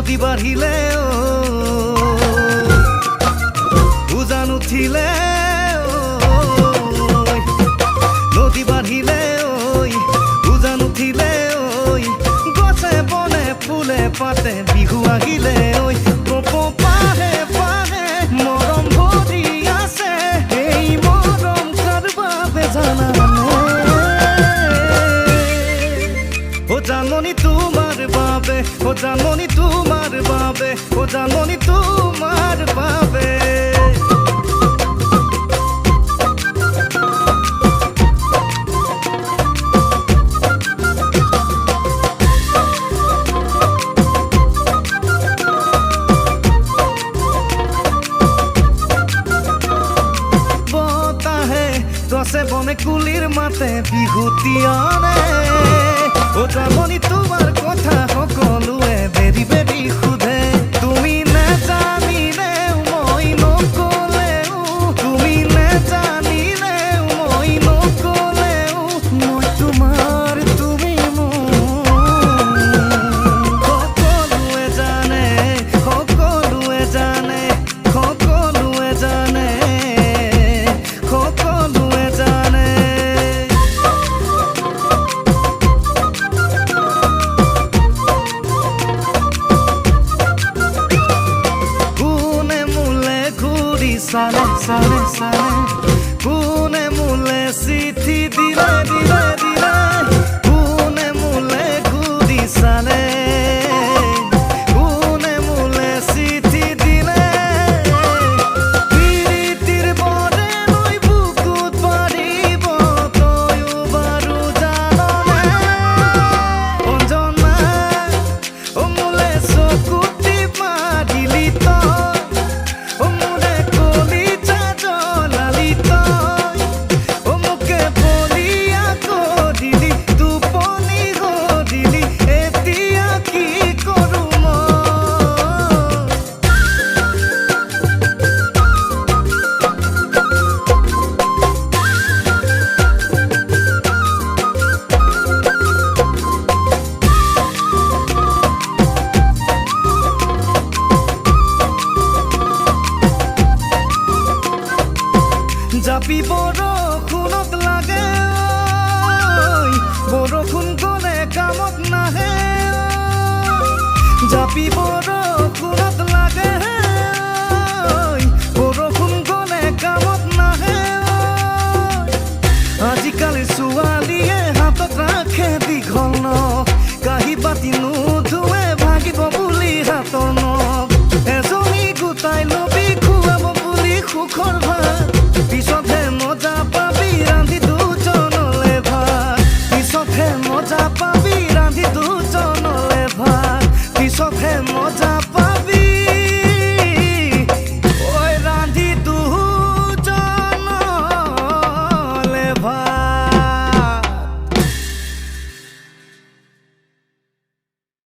নদী বাঢ়িলে উজান উঠিলে নদী বাঢ়িলে উজান উঠিলে গছে বনে ফুলে পাতে বিহু আহিলে পাহে পাহে মৰম ভৰি আছে এই মৰম কাৰ বাবে জানানে ও জানমণি তোমার বাবে ও জানমণি তোমার বাবে ও জানমণি তোমার বাবে গছে বনে কুলির মাতে বিহুতিয়ানে ও জানমণি তোমার কথা সকলোৱে বেৰি বেৰি সোধে তুমি নেজানিলেও মই নকলেও তুমি নেজানিলেও মই নকলেও মই তোমাৰ তুমি সকলোৱে জানে সকলোৱে জানে সকলোৱে জানে সালে সালে সালে কোনে মোলে চিঠি দিলে দিলে দিলে কোনে মোলে ঘূৰি চালে কোনে মোলে চিঠি দিলে প্ৰীতিৰ বৰে লৈ বুকুত পাৰিব তয়ো বাৰু জাননে অঞ্জনা ও মোলে চকুটি মাৰিলি জাপি বৰষুণত লাগে বৰষুণ গলে কামত নাহে জাপি